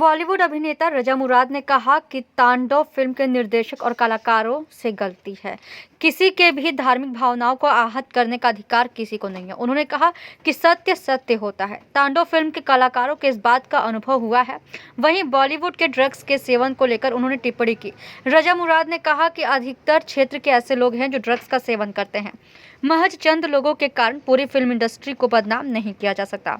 बॉलीवुड अभिनेता रजा मुराद ने कहा कि तांडव फिल्म के निर्देशक और कलाकारों से गलती है। किसी के भी धार्मिक भावनाओं को आहत करने का अधिकार किसी को नहीं है। उन्होंने कहा कि सत्य सत्य होता है। तांडव फिल्म के कलाकारों को इस बात का अनुभव हुआ है। वहीं बॉलीवुड के ड्रग्स के सेवन को लेकर उन्होंने टिप्पणी की। रजा मुराद ने कहा कि अधिकतर क्षेत्र के ऐसे लोग हैं जो ड्रग्स का सेवन करते हैं। महज चंद लोगों के कारण पूरी फिल्म इंडस्ट्री को बदनाम नहीं किया जा सकता।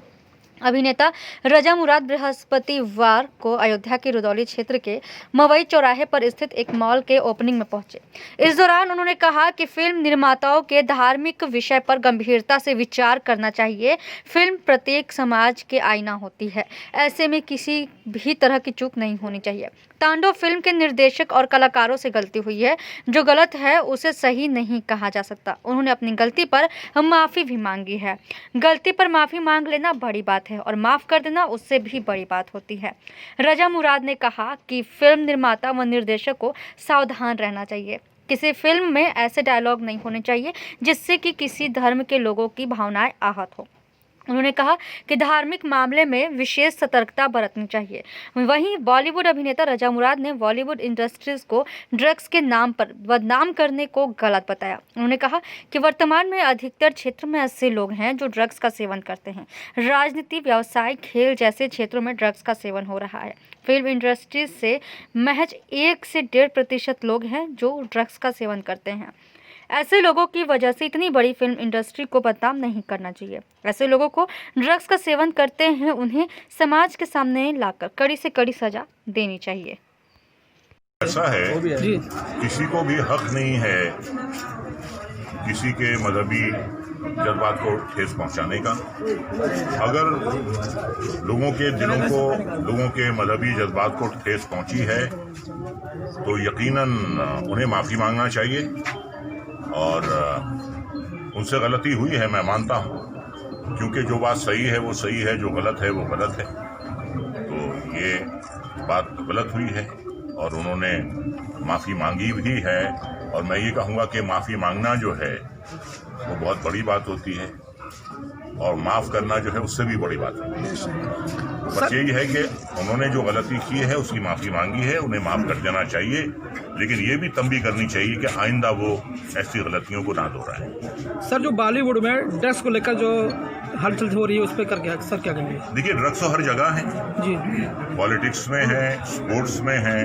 अभिनेता रजा मुराद बृहस्पतिवार को अयोध्या के रुदौली क्षेत्र के मवई चौराहे पर स्थित एक मॉल के ओपनिंग में पहुंचे। इस दौरान उन्होंने कहा कि फिल्म निर्माताओं के धार्मिक विषय पर गंभीरता से विचार करना चाहिए। फिल्म प्रत्येक समाज के आईना होती है, ऐसे में किसी भी तरह की चूक नहीं होनी चाहिए। तांडव फिल्म के निर्देशक और कलाकारों से गलती हुई है। जो गलत है उसे सही नहीं कहा जा सकता। उन्होंने अपनी गलती पर माफ़ी भी मांगी है। गलती पर माफ़ी मांग लेना बड़ी बात है और माफ़ कर देना उससे भी बड़ी बात होती है। रजा मुराद ने कहा कि फिल्म निर्माता व निर्देशक को सावधान रहना चाहिए। किसी फिल्म में ऐसे डायलॉग नहीं होने चाहिए जिससे कि किसी धर्म के लोगों की भावनाएं आहत हो। उन्होंने कहा कि धार्मिक मामले में विशेष सतर्कता बरतनी चाहिए। वहीं बॉलीवुड अभिनेता रजा मुराद ने बॉलीवुड इंडस्ट्रीज को ड्रग्स के नाम पर बदनाम करने को गलत बताया। उन्होंने कहा कि वर्तमान में अधिकतर क्षेत्र में ऐसे लोग हैं जो ड्रग्स का सेवन करते हैं। राजनीति, व्यवसाय, खेल जैसे क्षेत्रों में ड्रग्स का सेवन हो रहा है। फिल्म इंडस्ट्रीज से महज 1 से 1.5% लोग हैं जो ड्रग्स का सेवन करते हैं। ऐसे लोगों की वजह से इतनी बड़ी फिल्म इंडस्ट्री को बदनाम नहीं करना चाहिए। ऐसे लोगों को ड्रग्स का सेवन करते हैं उन्हें समाज के सामने लाकर कड़ी से कड़ी सजा देनी चाहिए। ऐसा है, किसी को भी हक नहीं है किसी के मजहबी जज्बात को ठेस पहुंचाने का। अगर लोगों के दिलों को, लोगों के मजहबी जज्बात को ठेस पहुंची है तो यकीनन उन्हें माफ़ी मांगना चाहिए। और उनसे गलती हुई है, मैं मानता हूँ, क्योंकि जो बात सही है वो सही है, जो गलत है वो गलत है। तो ये बात गलत हुई है और उन्होंने माफ़ी मांगी भी है। और मैं ये कहूँगा कि माफ़ी मांगना जो है वो बहुत बड़ी बात होती है और माफ़ करना जो है उससे भी बड़ी बात होती है। बस यही है कि उन्होंने जो गलती की है उसकी माफ़ी मांगी है, उन्हें माफ़ कर देना चाहिए। लेकिन ये भी तंबी करनी चाहिए कि आइंदा वो ऐसी गलतियों को ना दोहराएं। सर, जो बॉलीवुड में ड्रग्स को लेकर जो हलचल हो रही है उस पर करके सर क्या कहेंगे? देखिए, ड्रग्स तो हर जगह है जी। पॉलिटिक्स में है, स्पोर्ट्स में है,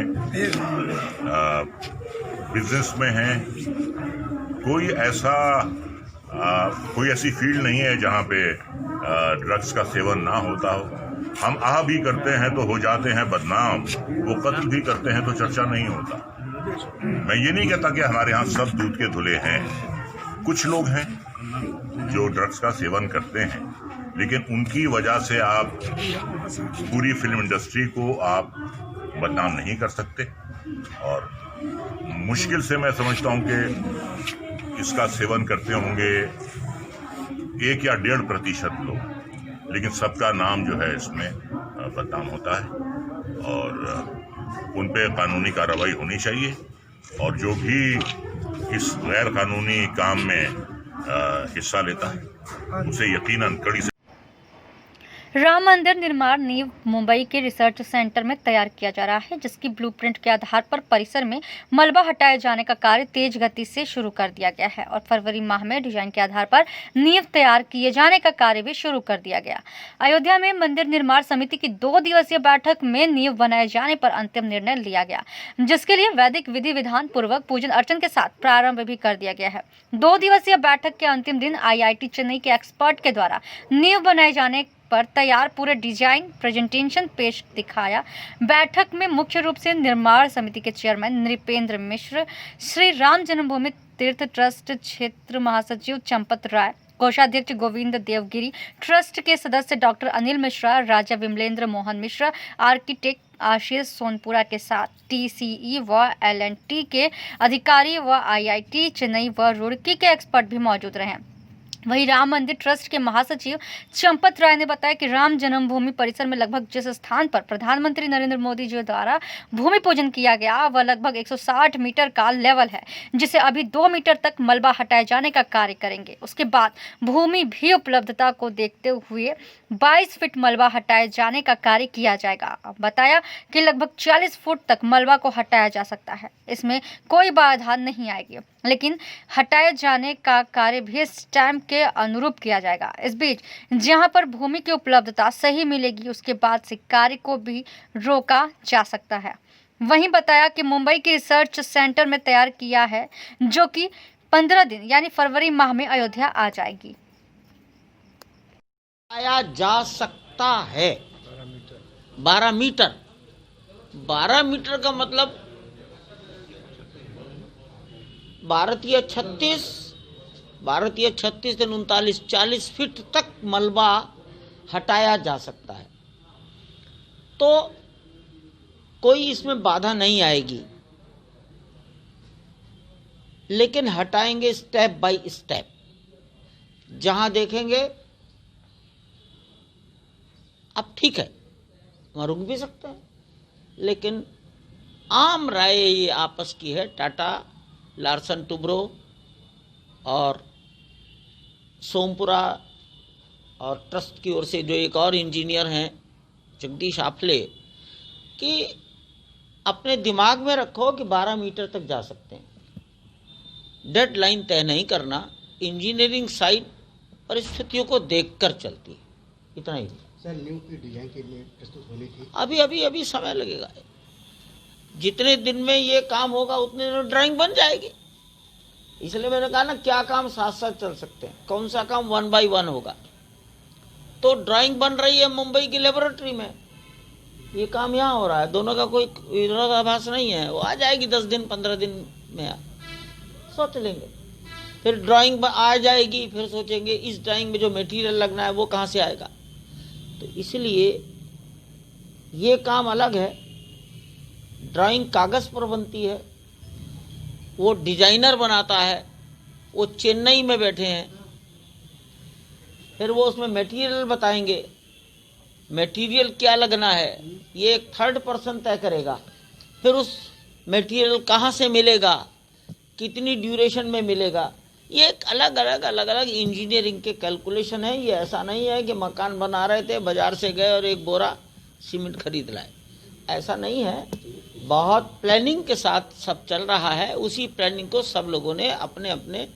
बिजनेस में है। कोई ऐसी फील्ड नहीं है जहाँ पे ड्रग्स का सेवन ना होता हो। हम आह भी करते हैं तो हो जाते हैं बदनाम, वो कत्ल भी करते हैं तो चर्चा नहीं होता। मैं ये नहीं कहता कि हमारे यहाँ सब दूध के धुले हैं। कुछ लोग हैं जो ड्रग्स का सेवन करते हैं, लेकिन उनकी वजह से आप पूरी फिल्म इंडस्ट्री को आप बदनाम नहीं कर सकते। और मुश्किल से मैं समझता हूँ कि इसका सेवन करते होंगे 1 या 1.5% लोग, लेकिन सबका नाम जो है इसमें बदनाम होता है और उन पे कानूनी कार्रवाई होनी चाहिए। और जो भी इस गैर कानूनी काम में हिस्सा लेता है उसे यकीनन कड़ी से। राम मंदिर निर्माण नींव मुंबई के रिसर्च सेंटर में तैयार किया जा रहा है, जिसकी ब्लूप्रिंट के आधार पर परिसर में मलबा हटाए जाने का कार्य तेज गति से शुरू कर दिया गया है और फरवरी माह में डिजाइन के आधार पर नींव तैयार किए जाने का कार्य भी शुरू कर दिया गया। अयोध्या में मंदिर निर्माण समिति की 2 दिवसीय बैठक में नींव बनाए जाने पर अंतिम निर्णय लिया गया, जिसके लिए वैदिक विधि विधान पूर्वक पूजन अर्चन के साथ प्रारंभ भी कर दिया गया है। 2 दिवसीय बैठक के अंतिम दिन IIT चेन्नई के एक्सपर्ट के द्वारा नींव बनाए जाने पर तैयार पूरे डिजाइन प्रेजेंटेशन पेश दिखाया। बैठक में मुख्य रूप से निर्माण समिति के चेयरमैन नृपेंद्र मिश्र, श्री राम जन्मभूमि तीर्थ ट्रस्ट क्षेत्र महासचिव चंपत राय, कोषाध्यक्ष गोविंद देवगिरी, ट्रस्ट के सदस्य डॉक्टर अनिल मिश्रा, राजा विमलेंद्र मोहन मिश्रा, आर्किटेक्ट आशीष सोनपुरा के साथ TCE व LNT के अधिकारी व IIT चेन्नई व रुड़की के एक्सपर्ट भी मौजूद रहे। वहीं राम मंदिर ट्रस्ट के महासचिव चंपत राय ने बताया कि राम जन्मभूमि परिसर में लगभग जिस स्थान पर प्रधानमंत्री नरेंद्र मोदी जी द्वारा भूमि पूजन किया गया वह लगभग 160 मीटर का लेवल है, जिसे अभी 2 मीटर तक मलबा हटाए जाने का कार्य करेंगे। उसके बाद भूमि भी उपलब्धता को देखते हुए 22 फीट मलबा हटाए जाने का कार्य किया जाएगा। बताया कि लगभग 40 फुट तक मलबा को हटाया जा सकता है, इसमें कोई बाधा नहीं आएगी, लेकिन हटाए जाने का कार्य भी स्टैम्प के अनुरूप किया जाएगा। इस बीच जहां पर भूमि की उपलब्धता सही मिलेगी उसके बाद से कार्य को भी रोका जा सकता है। वहीं बताया कि मुंबई की रिसर्च सेंटर में तैयार किया है, जो कि 15 दिन यानी फरवरी माह में अयोध्या आ जाएगी। आया जा सकता है 12 मीटर। 12 मीटर का मतलब भारतीय 36 दिन 39 40 फीट तक मलबा हटाया जा सकता है, तो कोई इसमें बाधा नहीं आएगी, लेकिन हटाएंगे स्टेप बाय स्टेप। जहां देखेंगे अब ठीक है वहां रुक भी सकते हैं, लेकिन आम राय ये आपस की है, टाटा, लार्सन टुब्रो और सोमपुरा और ट्रस्ट की ओर से जो एक और इंजीनियर हैं जगदीश आफले, कि अपने दिमाग में रखो कि 12 मीटर तक जा सकते हैं। डेड लाइन तय नहीं करना, इंजीनियरिंग साइट परिस्थितियों को देखकर चलती है, इतना ही। सर, न्यू की डिजाइन के लिए प्रस्तुत होनी थी, अभी समय लगेगा। जितने दिन में ये काम होगा उतने दिन में ड्राइंग बन जाएगी। इसलिए मैंने कहा ना, क्या काम साथ साथ चल सकते हैं, कौन सा काम 1 बाय 1 होगा। तो ड्राइंग बन रही है मुंबई की लेबोरेटरी में, ये काम यहाँ हो रहा है, दोनों का कोई विरोधाभास नहीं है। वो आ जाएगी 10 दिन 15 दिन में, सोच लेंगे। फिर ड्राइंग आ जाएगी, फिर सोचेंगे इस ड्राइंग में जो मटेरियल लगना है वो कहाँ से आएगा। तो इसलिए ये काम अलग है। ड्राइंग कागज पर बनती है, वो डिजाइनर बनाता है, वो चेन्नई में बैठे हैं, फिर वो उसमें मटेरियल बताएंगे, मटेरियल क्या लगना है ये एक थर्ड पर्सन तय करेगा। फिर उस मटेरियल कहाँ से मिलेगा, कितनी ड्यूरेशन में मिलेगा, ये एक अलग अलग इंजीनियरिंग के कैलकुलेशन है। ये ऐसा नहीं है कि मकान बना रहे थे, बाजार से गए और एक बोरा सीमेंट खरीद लाए, ऐसा नहीं है। बहुत प्लानिंग के साथ सब चल रहा है। उसी प्लानिंग को सब लोगों ने अपने अपने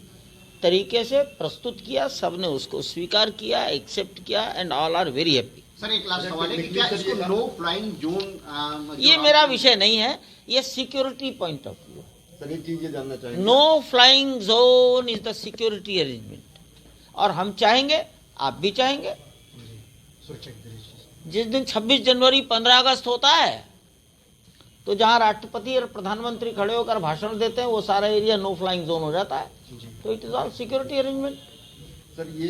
तरीके से प्रस्तुत किया, सब ने उसको स्वीकार किया, एक्सेप्ट किया, and all are very happy. Sir एक लास्ट सवाल है कि क्या इसको नो फ्लाइंग जोन, ये मेरा विषय नहीं है, ये security point of view. Sir एक चीज ये जानना चाहेंगे, no flying zone is the security arrangement, और हम चाहेंगे, आप भी चाहेंगे, जिस दिन 26 जनवरी 15 अगस्त होता है तो जहां राष्ट्रपति और प्रधानमंत्री खड़े होकर भाषण देते हैं वो सारा एरिया नो फ्लाइंग जोन हो जाता है। तो it is all security arrangement. Sir ये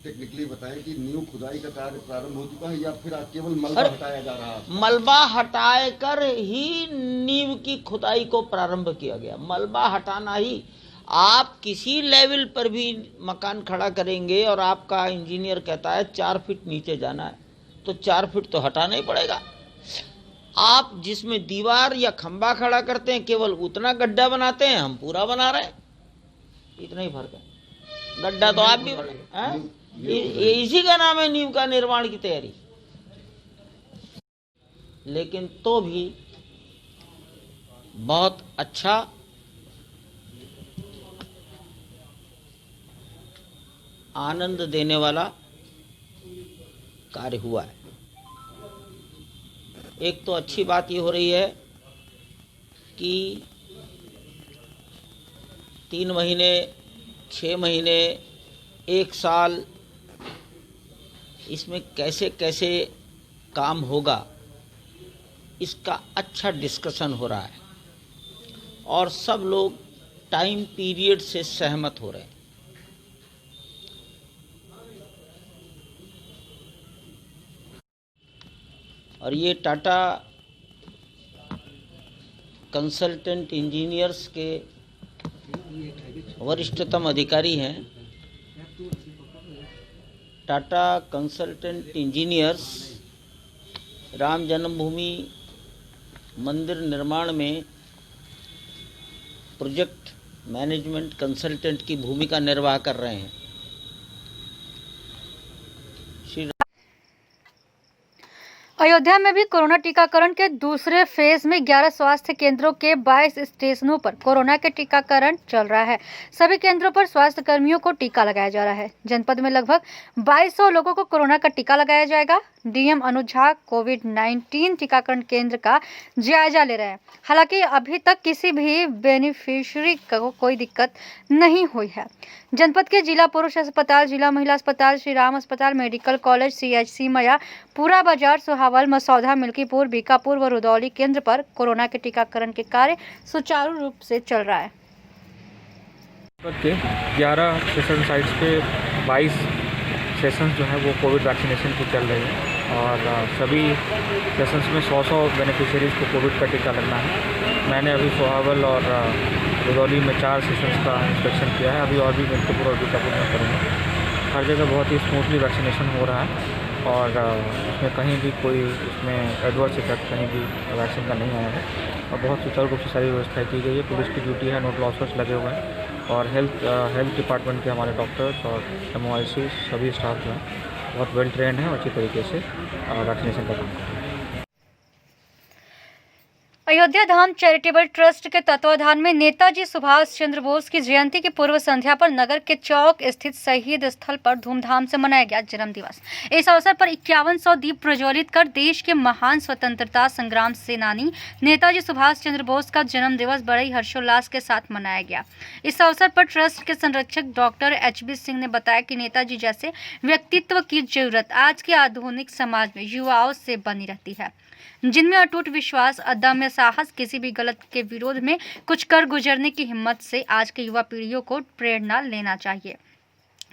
टेक्निकली बताएं कि नींव खुदाई का कार्य प्रारंभ हो चुका है या फिर केवल मलबा हटाया जा रहा है? मलबा हटाए कर ही नींव की खुदाई को प्रारंभ किया गया। मलबा हटाना ही, आप किसी लेवल पर भी मकान खड़ा करेंगे और आपका इंजीनियर कहता है 4 फीट नीचे जाना है, तो 4 फीट तो हटाना ही पड़ेगा। आप जिसमें दीवार या खंबा खड़ा करते हैं केवल उतना गड्ढा बनाते हैं, हम पूरा बना रहे हैं, इतना ही फर्क है। गड्ढा तो आप भी बनाए, इसी का नाम है नींव का निर्माण की तैयारी। लेकिन तो भी बहुत अच्छा आनंद देने वाला कार्य हुआ है। एक तो अच्छी बात ये हो रही है कि 3 महीने, 6 महीने, 1 साल इसमें कैसे कैसे काम होगा इसका अच्छा डिस्कशन हो रहा है और सब लोग टाइम पीरियड से सहमत हो रहे हैं। और ये टाटा कंसल्टेंट इंजीनियर्स के वरिष्ठतम अधिकारी हैं टाटा कंसल्टेंट इंजीनियर्स राम जन्मभूमि मंदिर निर्माण में प्रोजेक्ट मैनेजमेंट कंसल्टेंट की भूमिका निर्वाह कर रहे हैं। अयोध्या में भी कोरोना टीकाकरण के दूसरे फेज में 11 स्वास्थ्य केंद्रों के 22 स्टेशनों पर कोरोना के टीकाकरण चल रहा है। सभी केंद्रों पर स्वास्थ्य कर्मियों को टीका लगाया जा रहा है। जनपद में लगभग 2200 लोगों को कोरोना का टीका लगाया जाएगा। डीएम अनुज झा कोविड-19 टीकाकरण केंद्र का जायजा ले रहे हैं। हालांकि अभी तक किसी भी बेनिफिशियरी को कोई दिक्कत नहीं हुई है। जनपद के जिला पुरुष अस्पताल, जिला महिला अस्पताल, श्री राम अस्पताल, मेडिकल कॉलेज, CHC मया, पूरा बाजार, सुहावल, मसौदा, मिल्कीपुर, बीकापुर व रुदौली केंद्र पर कोरोना के टीकाकरण के कार्य सुचारू रूप से चल रहा है। के 11 सेशन साइट्स पे 22 सेशंस जो है वो कोविड वैक्सीनेशन की चल रही है और सभी सेशंस में 100 बेनिफिशियरीज़ को कोविड का टीका लगना है। मैंने अभी सुहावल और रुदौली में 4 सेशंस का इंस्पेक्शन किया है। अभी और भी मिल्कीपुर और बीकापुर में करूँगा। हर जगह बहुत ही स्मूथली वैक्सीनेशन हो रहा है और उसमें कहीं भी कोई उसमें एडवर्स इफेक्ट कहीं भी वैक्सीन का नहीं आया है और बहुत सुचारू रूप से सारी व्यवस्थाएं की गई है। पुलिस की ड्यूटी है, नोट लॉसर्स लगे हुए हैं और हेल्थ डिपार्टमेंट के हमारे डॉक्टर्स और MOIC सभी स्टाफ जो हैं बहुत वेल ट्रेंड हैं और अच्छी तरीके से वैक्सीनेशन का काम कर रहे हैं। अयोध्या धाम चैरिटेबल ट्रस्ट के तत्वाधान में नेताजी सुभाष चंद्र बोस की जयंती की पूर्व संध्या पर नगर के चौक स्थित शहीद स्थल पर धूमधाम से मनाया गया जन्म दिवस। इस अवसर पर 5100 दीप प्रज्वलित कर देश के महान स्वतंत्रता संग्राम सेनानी नेताजी सुभाष चंद्र बोस का जन्म दिवस बड़े ही हर्षोल्लास के साथ मनाया गया। इस अवसर पर ट्रस्ट के संरक्षक डॉक्टर HB सिंह ने बताया कि नेताजी जैसे व्यक्तित्व की जरूरत आज के आधुनिक समाज में युवाओं से बनी रहती है, जिनमें अटूट विश्वास, अदम्य साहस, किसी भी गलत के विरोध में कुछ कर गुजरने की हिम्मत से आज के युवा पीढ़ियों को प्रेरणा लेना चाहिए।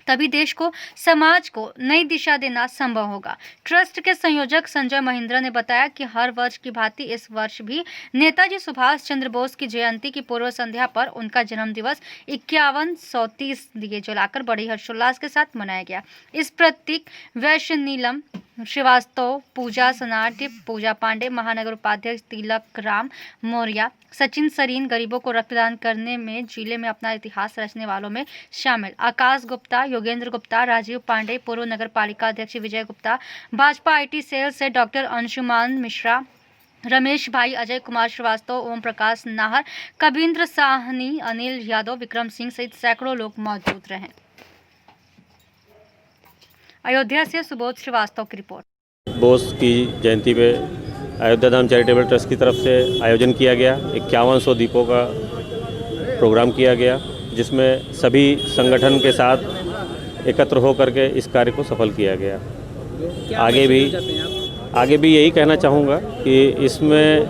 तभी देश को, समाज को नई दिशा देना संभव होगा। ट्रस्ट के संयोजक संजय महिंद्रा ने बताया कि हर वर्ष की भांति इस वर्ष भी नेताजी सुभाष चंद्र बोस की जयंती की पूर्व संध्या पर उनका जन्म दिवस 5130 दिए जलाकर बड़े हर्षोल्लास के साथ मनाया गया। इस प्रतीक वैश्य नीलम श्रीवास्तव, पूजा सनाट्य, पूजा पांडे, महानगर उपाध्यक्ष तिलक राम मौर्य, सचिन सरीन गरीबों को रक्तदान करने में जिले में अपना इतिहास रचने वालों में शामिल, आकाश गुप्ता, योगेंद्र गुप्ता, राजीव पांडे, पूर्व नगर पालिका अध्यक्ष विजय गुप्ता, भाजपा IT सेल से डॉक्टर अंशुमान मिश्रा, रमेश भाई, अजय कुमार श्रीवास्तव, ओम प्रकाश नाहर, कबींद्र साहनी, अनिल यादव, विक्रम सिंह सहित सैकड़ों लोग मौजूद रहे। अयोध्या से सुबोध श्रीवास्तव की रिपोर्ट। बोस की जयंती पे अयोध्या धाम चैरिटेबल ट्रस्ट की तरफ से आयोजन किया गया। 5100 दीपों का प्रोग्राम किया गया, जिसमें सभी संगठन के साथ एकत्र होकर के इस कार्य को सफल किया गया। आगे भी यही कहना चाहूँगा कि इसमें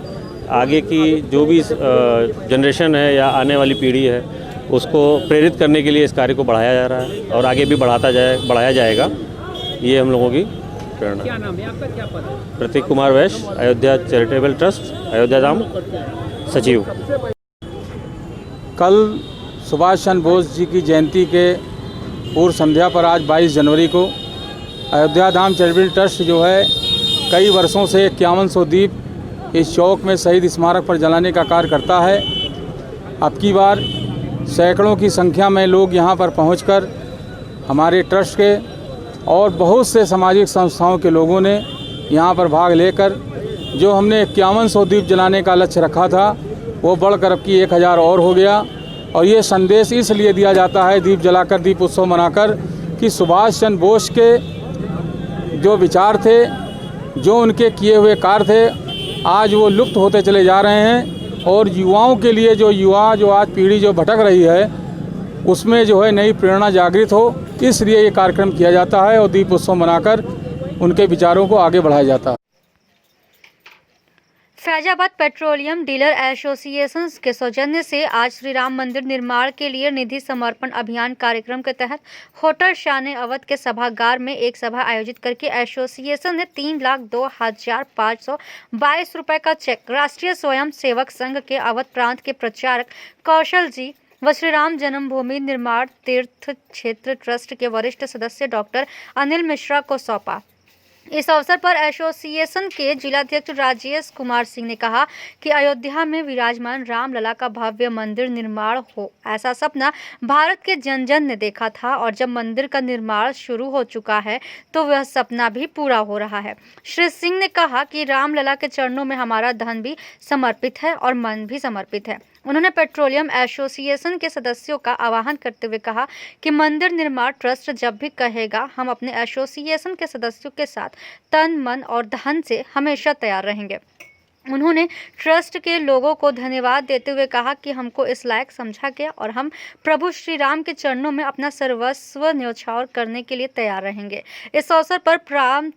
आगे की जो भी जनरेशन है या आने वाली पीढ़ी है उसको प्रेरित करने के लिए इस कार्य को बढ़ाया जा रहा है और आगे भी बढ़ाया जाएगा। ये हम लोगों की प्रेरणा। क्या नाम है आपका, क्या पद है? प्रतीक कुमार वैश्य, अयोध्या चैरिटेबल ट्रस्ट, अयोध्या धाम सचिव। कल सुभाष चंद्र बोस जी की जयंती के पूर्व संध्या पर आज 22 जनवरी को अयोध्या धाम चैरिटेबल ट्रस्ट जो है कई वर्षों से 5100 दीप इस चौक में शहीद स्मारक पर जलाने का कार्य करता है। अब की बार सैकड़ों की संख्या में लोग यहाँ पर पहुँचकर हमारे ट्रस्ट के और बहुत से सामाजिक संस्थाओं के लोगों ने यहाँ पर भाग लेकर जो हमने 5100 दीप जलाने का लक्ष्य रखा था वो बढ़कर अब की 1000 और हो गया। और ये संदेश इसलिए दिया जाता है दीप जलाकर, दीप उत्सव मनाकर, कि सुभाष चंद्र बोस के जो विचार थे, जो उनके किए हुए कार्य थे, आज वो लुप्त होते चले जा रहे हैं। और युवाओं के लिए जो आज पीढ़ी जो भटक रही है उसमें जो है नई प्रेरणा जागृत हो, इसलिए ये कार्यक्रम किया जाता है और दीप उत्सव मनाकर उनके विचारों को आगे बढ़ाया जाता है। फैजाबाद पेट्रोलियम डीलर एसोसिएशन के सौजन्य से आज श्री राम मंदिर निर्माण के लिए निधि समर्पण अभियान कार्यक्रम के तहत होटल शान अवध के सभागार में एक सभा आयोजित करके एसोसिएशन ने 3,02,522 रुपए का चेक राष्ट्रीय स्वयं सेवक संघ के अवध प्रांत के प्रचारक कौशल जी व श्री राम जन्मभूमि निर्माण तीर्थ क्षेत्र ट्रस्ट के वरिष्ठ सदस्य डॉक्टर अनिल मिश्रा को सौंपा। इस अवसर पर एसोसिएशन के जिलाध्यक्ष राजेश कुमार सिंह ने कहा कि अयोध्या में विराजमान रामलला का भव्य मंदिर निर्माण हो, ऐसा सपना भारत के जन जन ने देखा था और जब मंदिर का निर्माण शुरू हो चुका है तो वह सपना भी पूरा हो रहा है। श्री सिंह ने कहा कि रामलला के चरणों में हमारा धन भी समर्पित है और मन भी समर्पित है। उन्होंने पेट्रोलियम एसोसिएशन के सदस्यों का आह्वान करते हुए कहा कि मंदिर निर्माण ट्रस्ट जब भी कहेगा हम अपने एसोसिएशन के सदस्यों के साथ तन मन और धन से हमेशा तैयार रहेंगे। उन्होंने ट्रस्ट के लोगों को धन्यवाद देते हुए कहा कि हमको इस लायक समझा गया और हम प्रभु श्री राम के चरणों में अपना सर्वस्व न्यौछावर करने के लिए तैयार रहेंगे। इस अवसर पर प्रांत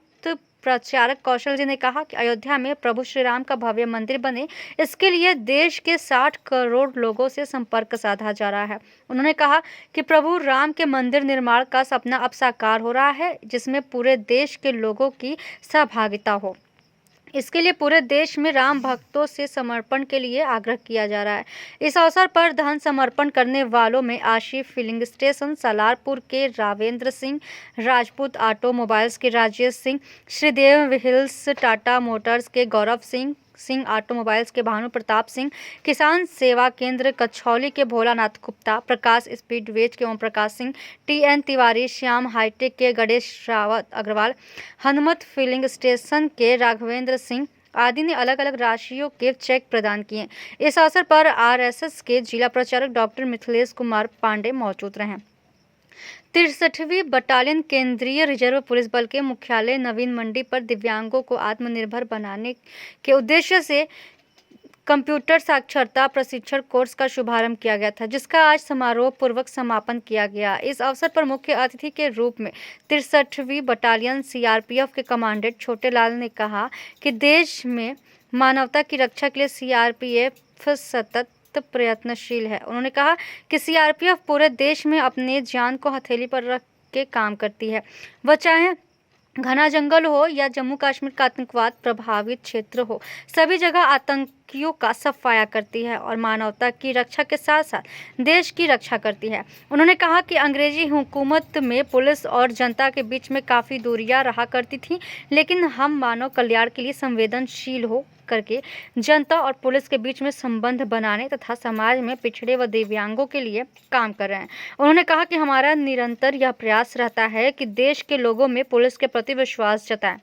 प्रचारक कौशल जी ने कहा कि अयोध्या में प्रभु श्री राम का भव्य मंदिर बने, इसके लिए देश के 60 करोड़ लोगों से संपर्क साधा जा रहा है। उन्होंने कहा कि प्रभु राम के मंदिर निर्माण का सपना अब साकार हो रहा है, जिसमें पूरे देश के लोगों की सहभागिता हो। इसके लिए पूरे देश में राम भक्तों से समर्पण के लिए आग्रह किया जा रहा है। इस अवसर पर धन समर्पण करने वालों में आशिफ फिलिंग स्टेशन सालारपुर के रावेंद्र सिंह, राजपूत ऑटोमोबाइल्स के राजेश सिंह, श्रीदेव व्हील्स टाटा मोटर्स के गौरव सिंह ऑटोमोबाइल्स के भानु प्रताप सिंह, किसान सेवा केंद्र कछौली के भोलानाथ गुप्ता, प्रकाश स्पीडवेज के ओम प्रकाश सिंह, TN तिवारी, श्याम हाईटेक के गणेश रावत अग्रवाल, हनुमत फिलिंग स्टेशन के राघवेंद्र सिंह आदि ने अलग अलग राशियों के चेक प्रदान किए। इस अवसर पर RSS के जिला प्रचारक डॉक्टर मिथिलेश कुमार पांडे मौजूद रहे। 63वीं बटालियन केंद्रीय रिजर्व पुलिस बल के मुख्यालय नवीन मंडी पर दिव्यांगों को आत्मनिर्भर बनाने के उद्देश्य से कंप्यूटर साक्षरता प्रशिक्षण कोर्स का शुभारंभ किया गया था, जिसका आज समारोह पूर्वक समापन किया गया। इस अवसर पर मुख्य अतिथि के रूप में 63वीं बटालियन CRPF के कमांडेंट छोटे लाल ने कहा कि देश में मानवता की रक्षा के लिए CRPF सतत प्रयत्नशील है। उन्होंने कहा कि CRPF पूरे देश में अपने जान को हथेली पर रख के काम करती है, वह चाहे घना जंगल हो या जम्मू कश्मीर का आतंकवाद प्रभावित क्षेत्र हो, सभी जगह आतंकियों का सफाया करती है और मानवता की रक्षा के साथ साथ देश की रक्षा करती है। उन्होंने कहा कि अंग्रेजी हुकूमत में पुलिस और जनता के बीच में काफ़ी दूरियां रहा करती थी, लेकिन हम मानव कल्याण के लिए संवेदनशील हो करके जनता और पुलिस के बीच में संबंध बनाने तथा समाज में पिछड़े व दिव्यांगों के लिए काम कर रहे हैं। उन्होंने कहा कि हमारा निरंतर यह प्रयास रहता है कि देश के लोगों में पुलिस के प्रति विश्वास जताएं।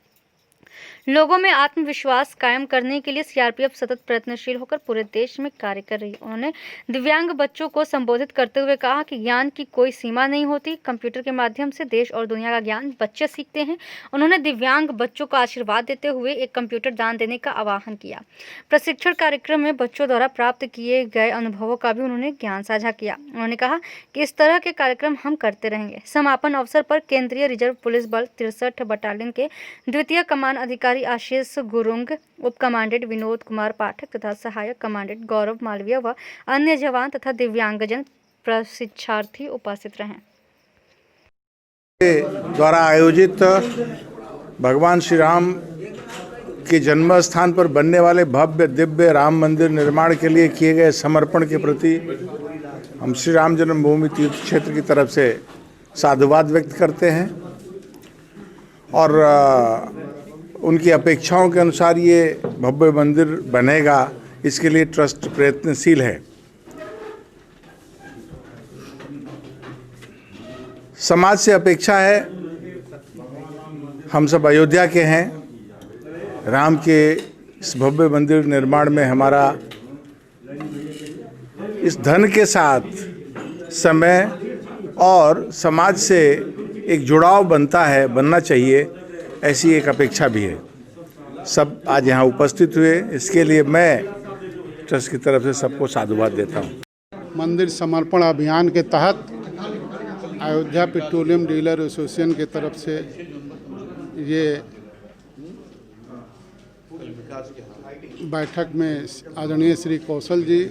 लोगों में आत्मविश्वास कायम करने के लिए CRPF सतत प्रयत्नशील होकर पूरे देश में कार्य कर रही है। उन्होंने दिव्यांग बच्चों को संबोधित करते हुए कहा कि ज्ञान की कोई सीमा नहीं होती, कंप्यूटर के माध्यम से देश और दुनिया का ज्ञान बच्चे सीखते हैं। उन्होंने दिव्यांग बच्चों को आशीर्वाद देते हुए एक कंप्यूटर दान देने का आह्वान किया। प्रशिक्षण कार्यक्रम में बच्चों द्वारा प्राप्त किए गए अनुभवों का भी उन्होंने ज्ञान साझा किया। उन्होंने कहा कि इस तरह के कार्यक्रम हम करते रहेंगे। समापन अवसर पर केंद्रीय रिजर्व पुलिस बल 63 बटालियन के द्वितीय कमान अधिकारी आशीष गुरुंग, उप कमांडेंट विनोद कुमार पाठक तथा सहायक कमांडेंट गौरव मालवीय व अन्य जवान तथा दिव्यांगजन प्रशिक्षार्थी उपस्थित रहे। द्वारा आयोजित भगवान श्री राम के जन्म स्थान पर बनने वाले भव्य दिव्य राम मंदिर निर्माण के लिए किए गए समर्पण के प्रति हम श्री राम जन्मभूमि तीर्थ क्षेत्र की तरफ से साधुवाद व्यक्त करते हैं और उनकी अपेक्षाओं के अनुसार ये भव्य मंदिर बनेगा, इसके लिए ट्रस्ट प्रयत्नशील है। समाज से अपेक्षा है, हम सब अयोध्या के हैं, राम के इस भव्य मंदिर निर्माण में हमारा इस धन के साथ समय और समाज से एक जुड़ाव बनना चाहिए, ऐसी एक अपेक्षा भी है। सब आज यहाँ उपस्थित हुए, इसके लिए मैं ट्रस्ट की तरफ से सबको साधुवाद देता हूँ। मंदिर समर्पण अभियान के तहत अयोध्या पेट्रोलियम डीलर एसोसिएशन की तरफ से ये बैठक में आदरणीय श्री कौशल जी,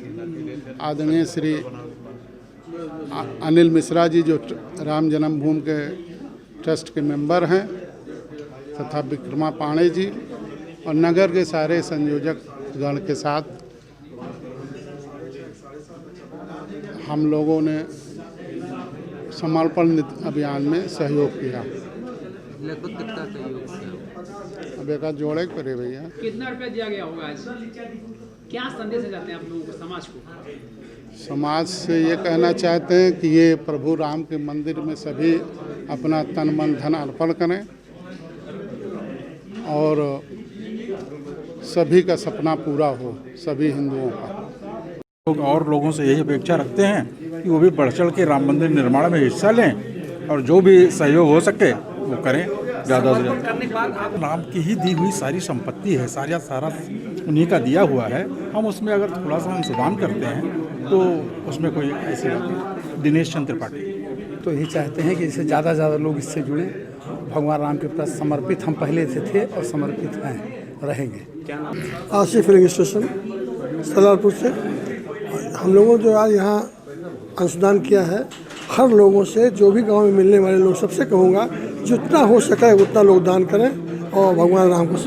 आदरणीय श्री अनिल मिश्रा जी जो राम जन्मभूमि के ट्रस्ट के मेंबर हैं, तथा विक्रमा पांडे जी और नगर के सारे संयोजक गण के साथ हम लोगों ने समर्पण अभियान में सहयोग किया। लगभग कितना सहयोग किया? अब एक जोड़े करे भैया। कितना रुपया दिया गया होगा आज? क्या संदेश जाते हैं आप लोगों को, समाज को? समाज से ये कहना चाहते हैं कि ये प्रभु राम के मंदिर में सभी अपना तन मन धन अर्पण करें और सभी का सपना पूरा हो, सभी हिंदुओं का। लोग और लोगों से यही अपेक्षा रखते हैं कि वो भी बढ़ चढ़ के राम मंदिर निर्माण में हिस्सा लें और जो भी सहयोग हो सके वो करें ज़्यादा से ज़्यादा। राम की ही दी हुई सारी संपत्ति है, सारा उन्हीं का दिया हुआ है। हम उसमें अगर थोड़ा सा अंशदान करते हैं तो उसमें कोई ऐसी बात नहीं। दिनेश चंद्र त्रिपाठी तो यही चाहते हैं कि इससे ज़्यादा से ज़्यादा लोग इससे जुड़ें, भगवान राम के प्रति समर्पित हम पहले से थे और समर्पित हैं, रहेंगे। आसिफ फिलिंग स्टेशन सलारपुर से हम लोगों जो आज यहाँ अंशदान किया है, हर लोगों से जो भी गांव में मिलने वाले लोग सबसे कहूँगा जितना हो सके उतना लोग दान करें और भगवान राम को